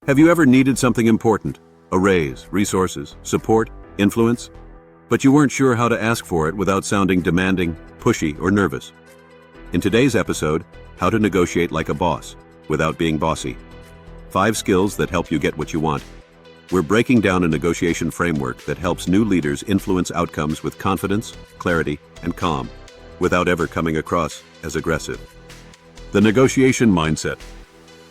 Have you ever needed something important? A raise, resources, support, influence? But you weren't sure how to ask for it without sounding demanding, pushy, or nervous. In today's episode, how to negotiate like a boss, without being bossy. 5 skills that help you get what you want. We're breaking down a negotiation framework that helps new leaders influence outcomes with confidence, clarity, and calm, without ever coming across as aggressive. The negotiation mindset.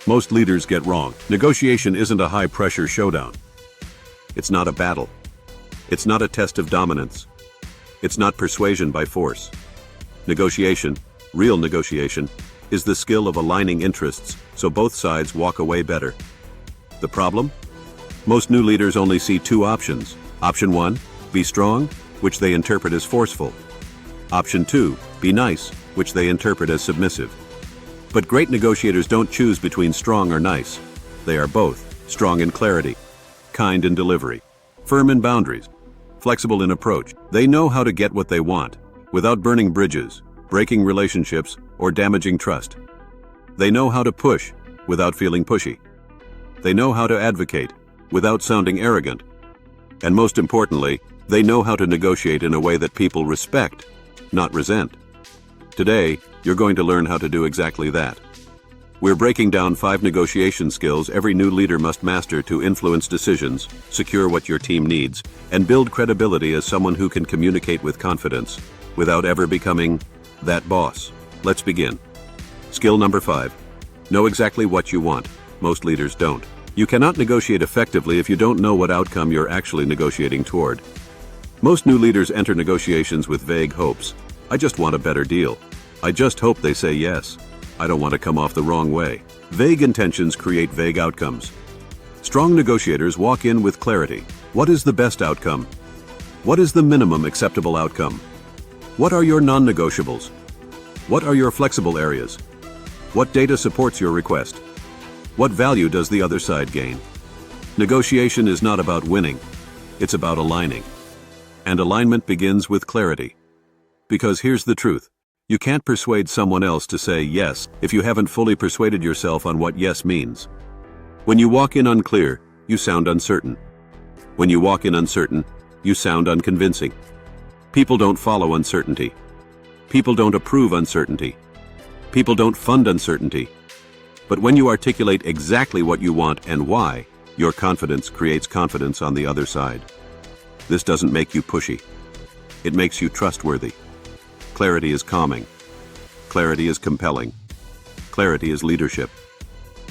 Most leaders get wrong. Negotiation isn't a high-pressure showdown. It's not a battle. It's not a test of dominance. It's not persuasion by force. Negotiation, real negotiation, is the skill of aligning interests so both sides walk away better. The problem? Most new leaders only see 2 options. Option 1, be strong, which they interpret as forceful. Option 2, be nice, which they interpret as submissive. But great negotiators don't choose between strong or nice. They are both, strong in clarity, kind in delivery, firm in boundaries, flexible in approach. They know how to get what they want, without burning bridges, breaking relationships, or damaging trust. They know how to push, without feeling pushy. They know how to advocate, without sounding arrogant. And most importantly, they know how to negotiate in a way that people respect, not resent. Today, you're going to learn how to do exactly that. We're breaking down 5 negotiation skills every new leader must master to influence decisions, secure what your team needs, and build credibility as someone who can communicate with confidence, without ever becoming that boss. Let's begin. Skill number 5. Know exactly what you want. Most leaders don't. You cannot negotiate effectively if you don't know what outcome you're actually negotiating toward. Most new leaders enter negotiations with vague hopes. I just want a better deal. I just hope they say yes. I don't want to come off the wrong way. Vague intentions create vague outcomes. Strong negotiators walk in with clarity. What is the best outcome? What is the minimum acceptable outcome? What are your non-negotiables? What are your flexible areas? What data supports your request? What value does the other side gain? Negotiation is not about winning. It's about aligning. And alignment begins with clarity. Because here's the truth. You can't persuade someone else to say yes if you haven't fully persuaded yourself on what yes means. When you walk in unclear, you sound uncertain. When you walk in uncertain, you sound unconvincing. People don't follow uncertainty. People don't approve uncertainty. People don't fund uncertainty. But when you articulate exactly what you want and why, your confidence creates confidence on the other side. This doesn't make you pushy. It makes you trustworthy. Clarity is calming. Clarity is compelling. Clarity is leadership.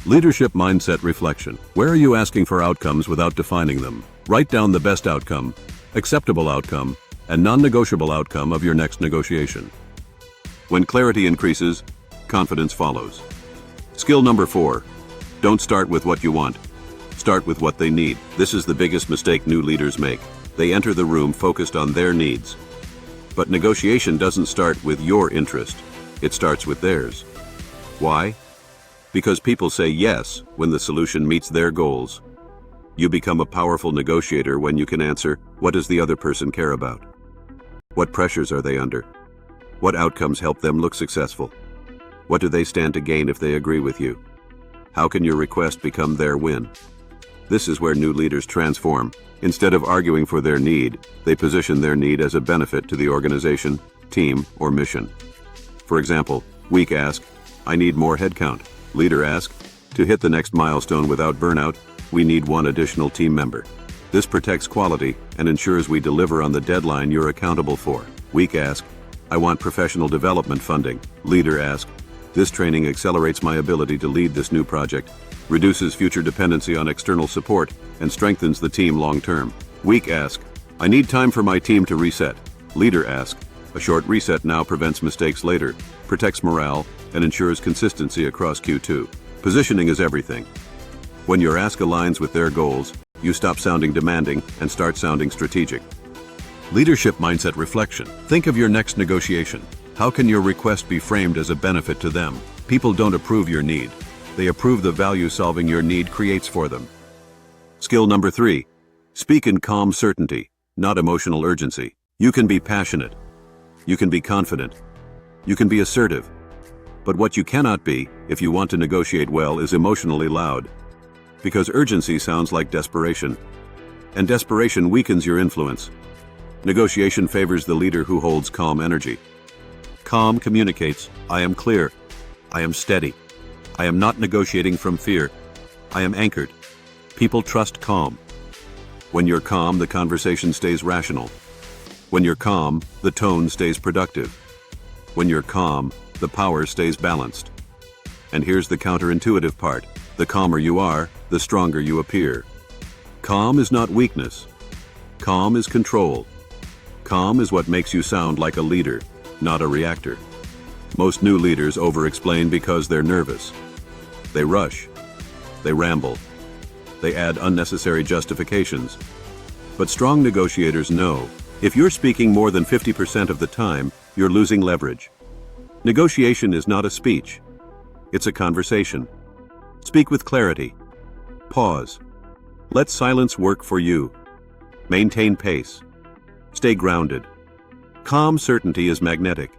Leadership mindset reflection. Where are you asking for outcomes without defining them? Write down the best outcome, acceptable outcome, and non-negotiable outcome of your next negotiation. When clarity increases, confidence follows. Skill number 4. Don't start with what you want. Start with what they need. This is the biggest mistake new leaders make. They enter the room focused on their needs. But negotiation doesn't start with your interest. It starts with theirs. Why? Because people say yes when the solution meets their goals. You become a powerful negotiator when you can answer, what does the other person care about? What pressures are they under? What outcomes help them look successful? What do they stand to gain if they agree with you? How can your request become their win? This is where new leaders transform. Instead of arguing for their need, they position their need as a benefit to the organization, team, or mission. For example, weak ask, I need more headcount. Leader ask, to hit the next milestone without burnout, we need 1 additional team member. This protects quality and ensures we deliver on the deadline you're accountable for. Weak ask, I want professional development funding. Leader ask, this training accelerates my ability to lead this new project, reduces future dependency on external support, and strengthens the team long-term. Weak ask, I need time for my team to reset. Leader ask, a short reset now prevents mistakes later, protects morale, and ensures consistency across Q2. Positioning is everything. When your ask aligns with their goals, you stop sounding demanding and start sounding strategic. Leadership mindset reflection. Think of your next negotiation. How can your request be framed as a benefit to them? People don't approve your need. They approve the value solving your need creates for them. Skill number 3. Speak in calm certainty, not emotional urgency. You can be passionate. You can be confident. You can be assertive. But what you cannot be, if you want to negotiate well, is emotionally loud. Because urgency sounds like desperation, and desperation weakens your influence. Negotiation favors the leader who holds calm energy. Calm communicates, I am clear, I am steady, I am not negotiating from fear, I am anchored. People trust calm. When you're calm, the conversation stays rational. When you're calm, the tone stays productive. When you're calm, the power stays balanced. And here's the counterintuitive part. The calmer you are, the stronger you appear. Calm is not weakness. Calm is control. Calm is what makes you sound like a leader, not a reactor. Most new leaders over-explain because they're nervous. They rush. They ramble. They add unnecessary justifications. But strong negotiators know, if you're speaking more than 50% of the time, you're losing leverage. Negotiation is not a speech. It's a conversation. Speak with clarity. Pause. Let silence work for you. Maintain pace. Stay grounded. Calm certainty is magnetic.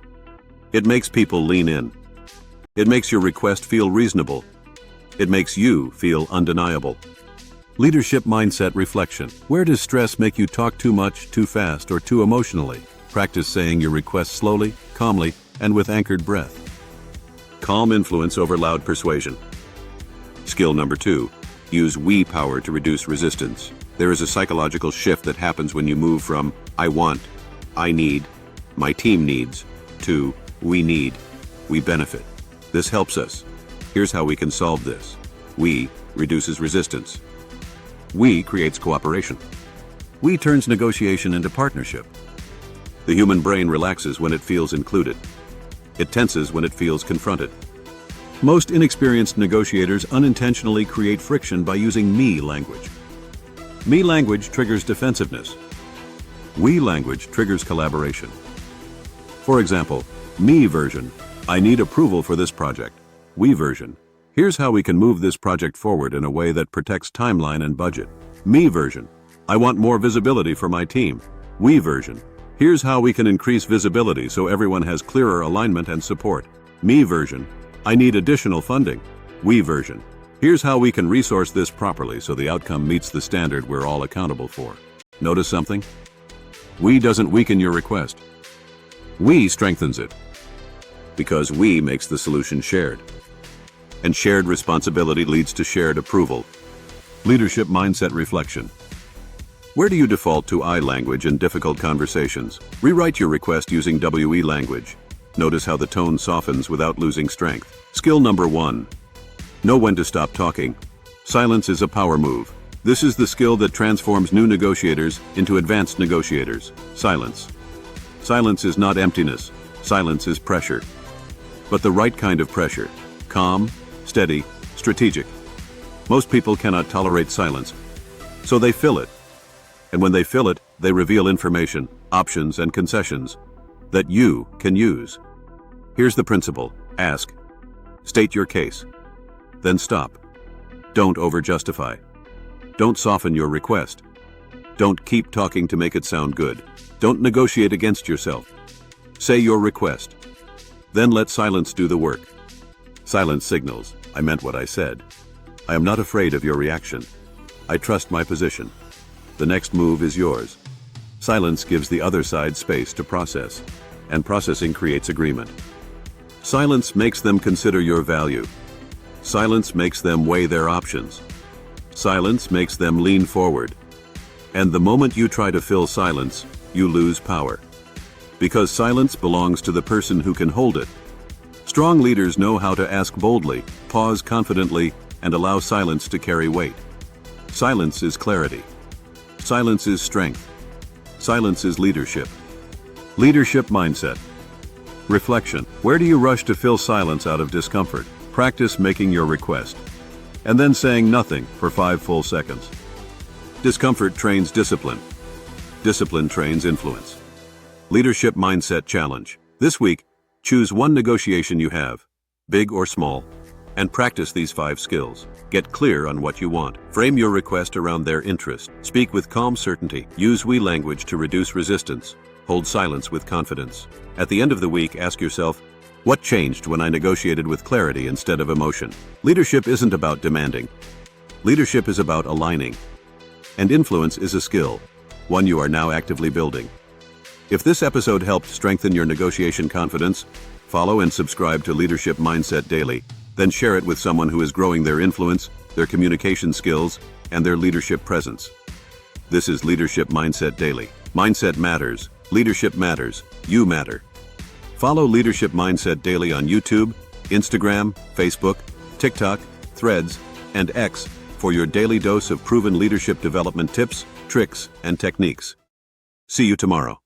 It makes people lean in. It makes your request feel reasonable. It makes you feel undeniable. Leadership mindset reflection. Where does stress make you talk too much, too fast, or too emotionally? Practice saying your request slowly, calmly, and with anchored breath. Calm influence over loud persuasion. Skill number 2. Use we power to reduce resistance. There is a psychological shift that happens when you move from I want, I need, my team needs, to we need, we benefit. This helps us. Here's how we can solve this. We reduces resistance. We creates cooperation. We turns negotiation into partnership. The human brain relaxes when it feels included. It tenses when it feels confronted. Most inexperienced negotiators unintentionally create friction by using me language. Me language triggers defensiveness. We language triggers collaboration. For example, me version, I need approval for this project. We version, here's how we can move this project forward in a way that protects timeline and budget. Me version, I want more visibility for my team. We version, here's how we can increase visibility so everyone has clearer alignment and support. Me version, I need additional funding. We version, here's how we can resource this properly so the outcome meets the standard we're all accountable for. Notice something? We doesn't weaken your request. We strengthens it. Because we makes the solution shared. And shared responsibility leads to shared approval. Leadership mindset reflection. Where do you default to I language in difficult conversations? Rewrite your request using WE language. Notice how the tone softens without losing strength. Skill number 1. Know when to stop talking. Silence is a power move. This is the skill that transforms new negotiators into advanced negotiators. Silence. Silence is not emptiness. Silence is pressure. But the right kind of pressure. Calm, steady, strategic. Most people cannot tolerate silence, so they fill it. And when they fill it, they reveal information, options, and concessions that you can use. Here's the principle. Ask. State your case. Then stop. Don't over-justify. Don't soften your request. Don't keep talking to make it sound good. Don't negotiate against yourself. Say your request. Then let silence do the work. Silence signals, I meant what I said. I am not afraid of your reaction. I trust my position. The next move is yours. Silence gives the other side space to process, and processing creates agreement. Silence makes them consider your value. Silence makes them weigh their options. Silence makes them lean forward. And the moment you try to fill silence, you lose power. Because silence belongs to the person who can hold it. Strong leaders know how to ask boldly, pause confidently, and allow silence to carry weight. Silence is clarity. Silence is strength. Silence is leadership. Leadership mindset. Reflection. Where do you rush to fill silence out of discomfort? Practice making your request, and then saying nothing for 5 full seconds. Discomfort trains discipline. Discipline trains influence. Leadership Mindset Challenge. This week, choose one negotiation you have, big or small, and practice these 5 skills. Get clear on what you want. Frame your request around their interest. Speak with calm certainty. Use we language to reduce resistance. Hold silence with confidence. At the end of the week, ask yourself, what changed when I negotiated with clarity instead of emotion? Leadership isn't about demanding. Leadership is about aligning. And influence is a skill, one you are now actively building. If this episode helped strengthen your negotiation confidence, follow and subscribe to Leadership Mindset Daily, then share it with someone who is growing their influence, their communication skills, and their leadership presence. This is Leadership Mindset Daily. Mindset matters. Leadership matters. You matter. Follow Leadership Mindset Daily on YouTube, Instagram, Facebook, TikTok, Threads, and X for your daily dose of proven leadership development tips, tricks, and techniques. See you tomorrow.